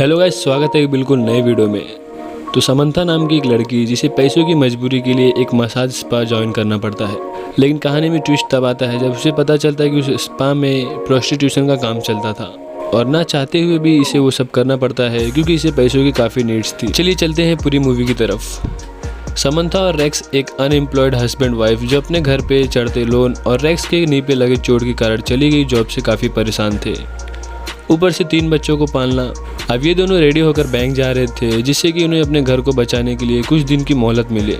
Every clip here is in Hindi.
हेलो गाइस, स्वागत है एक बिल्कुल नए वीडियो में। तो समंथा नाम की एक लड़की जिसे पैसों की मजबूरी के लिए एक मसाज स्पा ज्वाइन करना पड़ता है, लेकिन कहानी में ट्विस्ट तब आता है जब उसे पता चलता है कि उस स्पा में प्रोस्टिट्यूशन का काम चलता था और ना चाहते हुए भी इसे वो सब करना पड़ता है क्योंकि इसे पैसों की काफ़ी नीड्स थी। चलिए चलते हैं पूरी मूवी की तरफ। समंथा और रेक्स एक अनएम्प्लॉयड हस्बैंड वाइफ जो अपने घर पे चढ़ते लोन और रेक्स के नी पे लगे चोट के कारण चली गई जॉब से काफ़ी परेशान थे, ऊपर से 3 बच्चों को पालना। अब ये दोनों रेडी होकर बैंक जा रहे थे जिससे कि उन्हें अपने घर को बचाने के लिए कुछ दिन की मोहलत मिले।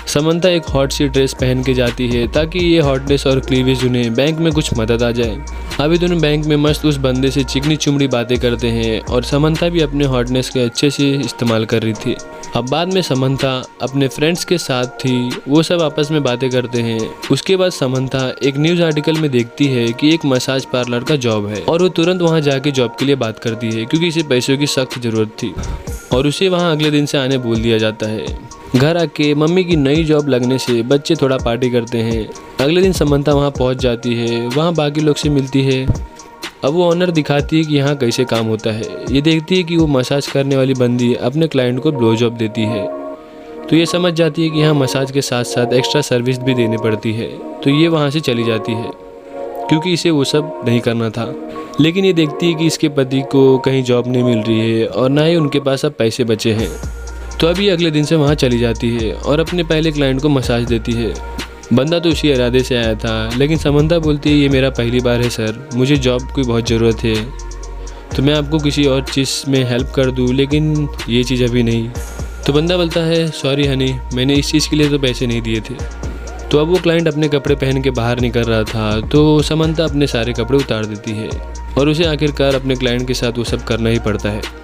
समंथा एक हॉट सी ड्रेस पहन के जाती है ताकि ये हॉटनेस और क्लीवेज उन्हें बैंक में कुछ मदद आ जाए। अभी दोनों बैंक में मस्त उस बंदे से चिकनी चुमड़ी बातें करते हैं और समंथा भी अपने हॉटनेस के अच्छे से इस्तेमाल कर रही थी। अब बाद में समंथा अपने फ्रेंड्स के साथ थी, वो सब आपस में बातें करते हैं। उसके बाद समंथा एक न्यूज़ आर्टिकल में देखती है कि एक मसाज पार्लर का जॉब है और वो तुरंत वहाँ जाके जॉब के लिए बात करती है क्योंकि इसे पैसों की सख्त ज़रूरत थी और उसे वहाँ अगले दिन से आने बोल दिया जाता है। घर आके मम्मी की नई जॉब लगने से बच्चे थोड़ा पार्टी करते हैं। अगले दिन समंथा वहाँ पहुँच जाती है, वहाँ बाकी लोग से मिलती है। अब वो ऑनर दिखाती है कि यहाँ कैसे काम होता है। ये देखती है कि वो मसाज करने वाली बंदी अपने क्लाइंट को ब्लो जॉब देती है, तो ये समझ जाती है कि यहाँ मसाज के साथ साथ एक्स्ट्रा सर्विस भी देनी पड़ती है, तो ये वहाँ से चली जाती है क्योंकि इसे वो सब नहीं करना था। लेकिन ये देखती है कि इसके पति को कहीं जॉब नहीं मिल रही है और ना ही उनके पास अब पैसे बचे हैं, तो अभी अगले दिन से वहाँ चली जाती है और अपने पहले क्लाइंट को मसाज देती है। बंदा तो उसी इरादे से आया था, लेकिन समंथा बोलती है ये मेरा पहली बार है सर, मुझे जॉब की बहुत ज़रूरत है, तो मैं आपको किसी और चीज़ में हेल्प कर दूँ लेकिन ये चीज़ अभी नहीं। तो बंदा बोलता है सॉरी हनी, मैंने इस चीज़ के लिए तो पैसे नहीं दिए थे। तो अब वो क्लाइंट अपने कपड़े पहन के बाहर निकल रहा था, तो समंथा अपने सारे कपड़े उतार देती है और उसे आखिरकार अपने क्लाइंट के साथ वो सब करना ही पड़ता है।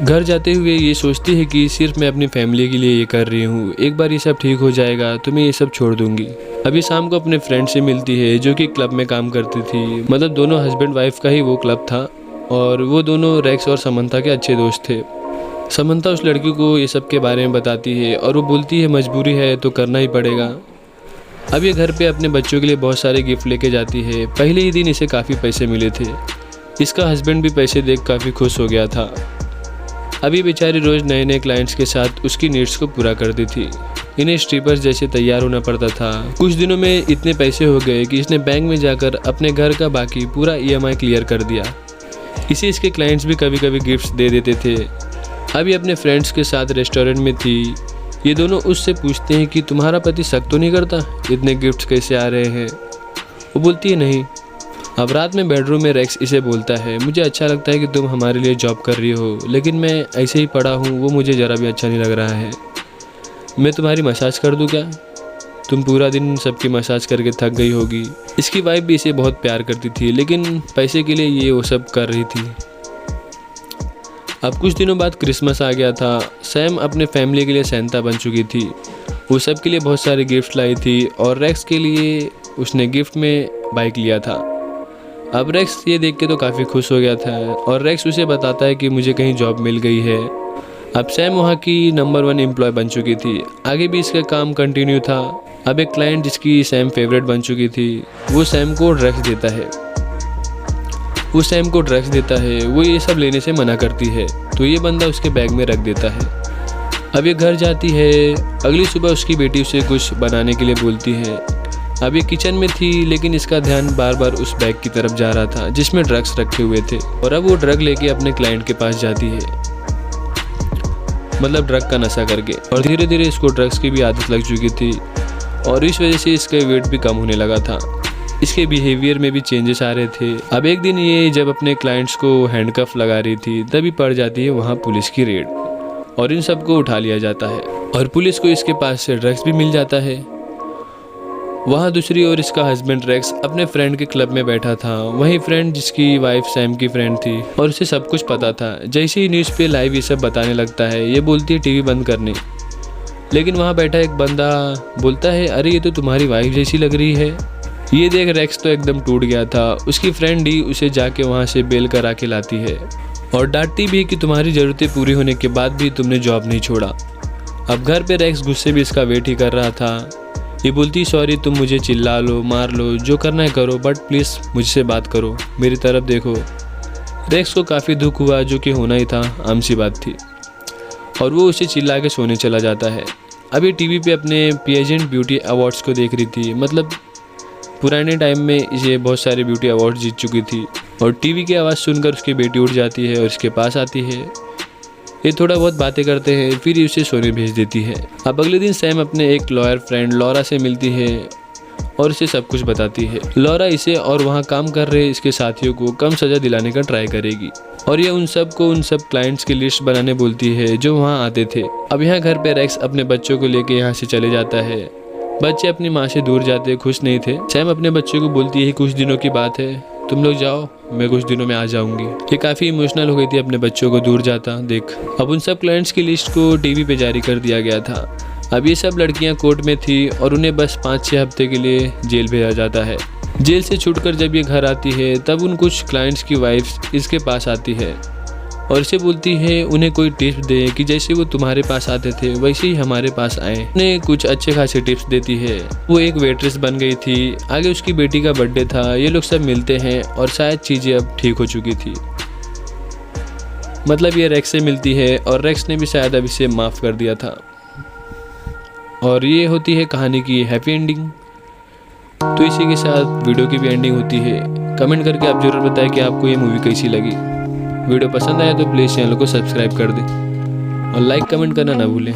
घर जाते हुए ये सोचती है कि सिर्फ मैं अपनी फैमिली के लिए ये कर रही हूँ, एक बार ये सब ठीक हो जाएगा तो मैं ये सब छोड़ दूंगी। अभी शाम को अपने फ्रेंड से मिलती है जो कि क्लब में काम करती थी, मतलब दोनों हस्बैंड वाइफ का ही वो क्लब था और वो दोनों रेक्स और समंथा के अच्छे दोस्त थे। समंथा उस लड़की को ये सब के बारे में बताती है और वो बोलती है मजबूरी है तो करना ही पड़ेगा। अब ये घर पे अपने बच्चों के लिए बहुत सारे गिफ्ट लेके जाती है। पहले ही दिन इसे काफ़ी पैसे मिले थे, इसका हस्बैंड भी पैसे देख काफ़ी खुश हो गया था। अभी बेचारी रोज़ नए नए क्लाइंट्स के साथ उसकी नीड्स को पूरा करती थी। इन्हें स्ट्रिपर्स जैसे तैयार होना पड़ता था। कुछ दिनों में इतने पैसे हो गए कि इसने बैंक में जाकर अपने घर का बाकी पूरा EMI क्लियर कर दिया। इसे इसके क्लाइंट्स भी कभी कभी गिफ्ट्स दे देते थे। अभी अपने फ्रेंड्स के साथ रेस्टोरेंट में थी। ये दोनों उससे पूछते हैं कि तुम्हारा पति शक तो नहीं करता, इतने गिफ्ट्स कैसे आ रहे हैं। वो बोलती है नहीं। अब रात में बेडरूम में रेक्स इसे बोलता है मुझे अच्छा लगता है कि तुम हमारे लिए जॉब कर रही हो, लेकिन मैं ऐसे ही पड़ा हूँ वो मुझे ज़रा भी अच्छा नहीं लग रहा है। मैं तुम्हारी मसाज कर दूँ क्या? तुम पूरा दिन सबकी मसाज करके थक गई होगी। इसकी वाइफ भी इसे बहुत प्यार करती थी, लेकिन पैसे के लिए ये वो सब कर रही थी। अब कुछ दिनों बाद क्रिसमस आ गया था। सैम अपने फैमिली के लिए सेंटा बन चुकी थी। वो सब के लिए बहुत सारे गिफ्ट लाई थी और रेक्स के लिए उसने गिफ्ट में बाइक लिया था। अब रेक्स ये देख के तो काफ़ी खुश हो गया था और रेक्स उसे बताता है कि मुझे कहीं जॉब मिल गई है। अब सैम वहाँ की नंबर 1 एम्प्लॉय बन चुकी थी। आगे भी इसका काम कंटिन्यू था। अब एक क्लाइंट जिसकी सैम फेवरेट बन चुकी थी, वो सैम को ड्रग्स देता है। वो ये सब लेने से मना करती है, तो ये बंदा उसके बैग में रख देता है। अब ये घर जाती है। अगली सुबह उसकी बेटी उसे कुछ बनाने के लिए बोलती है। अब ये किचन में थी, लेकिन इसका ध्यान बार बार उस बैग की तरफ जा रहा था जिसमें ड्रग्स रखे हुए थे और अब वो ड्रग लेके अपने क्लाइंट के पास जाती है, मतलब ड्रग का नशा करके। और धीरे धीरे इसको ड्रग्स की भी आदत लग चुकी थी और इस वजह से इसका वेट भी कम होने लगा था। इसके बिहेवियर में भी चेंजेस आ रहे थे। अब एक दिन ये जब अपने क्लाइंट्स को हैंडकफ लगा रही थी तभी पड़ जाती है वहाँ पुलिस की रेड और इन सबको उठा लिया जाता है और पुलिस को इसके पास से ड्रग्स भी मिल जाता है। वहाँ दूसरी ओर इसका हस्बैंड रेक्स अपने फ्रेंड के क्लब में बैठा था। वही फ्रेंड जिसकी वाइफ सैम की फ्रेंड थी और उसे सब कुछ पता था। जैसे ही न्यूज़ पे लाइव ये सब बताने लगता है, ये बोलती है टीवी बंद करने, लेकिन वहाँ बैठा एक बंदा बोलता है अरे ये तो तुम्हारी वाइफ जैसी लग रही है। ये देख रेक्स तो एकदम टूट गया था। उसकी फ्रेंड ही उसे जाके वहाँ से बेल कर आके लाती है और डांटती भी कि तुम्हारी ज़रूरतें पूरी होने के बाद भी तुमने जॉब नहीं छोड़ा। अब घर पे रेक्स गुस्से भी इसका वेट ही कर रहा था। ये बोलती सॉरी, तुम मुझे चिल्ला लो मार लो जो करना है करो, बट प्लीज़ मुझसे बात करो, मेरी तरफ देखो। रेक्स को काफ़ी दुख हुआ, जो कि होना ही था, आम सी बात थी, और वो उसे चिल्ला के सोने चला जाता है। अभी टीवी पे अपने पेजेंट ब्यूटी अवार्ड्स को देख रही थी। मतलब पुराने टाइम में ये बहुत सारे ब्यूटी अवार्ड जीत चुकी थी, और टीवी की आवाज़ सुनकर उसकी बेटी उठ जाती है और उसके पास आती है। ये थोड़ा बहुत बातें करते हैं, फिर ही उसे सोने भेज देती है। अब अगले दिन सैम अपने एक लॉयर फ्रेंड लॉरा से मिलती है और उसे सब कुछ बताती है। लॉरा इसे और वहाँ काम कर रहे इसके साथियों को कम सज़ा दिलाने का ट्राई करेगी, और ये उन सब क्लाइंट्स की लिस्ट बनाने बोलती है जो वहाँ आते थे। अब यहाँ घर पे रेक्स अपने बच्चों को लेके यहाँ से चले जाता है। बच्चे अपनी माँ से दूर जाते खुश नहीं थे। सैम अपने बच्चों को बोलती है कुछ दिनों की बात है, तुम लोग जाओ, मैं कुछ दिनों में आ जाऊंगी। ये काफ़ी इमोशनल हो गई थी अपने बच्चों को दूर जाता देख। अब उन सब क्लाइंट्स की लिस्ट को टीवी पे जारी कर दिया गया था। अब ये सब लड़कियां कोर्ट में थी और उन्हें बस 5-6 हफ्ते के लिए जेल भेजा जाता है। जेल से छूटकर जब ये घर आती है तब उन कुछ क्लाइंट्स की वाइफ्स इसके पास आती है और इसे बोलती है उन्हें कोई टिप्स दे कि जैसे वो तुम्हारे पास आते थे वैसे ही हमारे पास आए। उन्हें कुछ अच्छे खासे टिप्स देती है। वो एक वेट्रेस बन गई थी। आगे उसकी बेटी का बर्थडे था। ये लोग सब मिलते हैं और शायद चीज़ें अब ठीक हो चुकी थी। मतलब ये रेक्स से मिलती है और रेक्स ने भी शायद अब इसे माफ़ कर दिया था। और ये होती है कहानी की हैप्पी एंडिंग। तो इसी के साथ वीडियो की भी एंडिंग होती है। कमेंट करके आप ज़रूर बताएं कि आपको ये मूवी कैसी लगी। वीडियो पसंद आया तो प्लीज़ चैनल को सब्सक्राइब कर दें और लाइक कमेंट करना ना भूलें।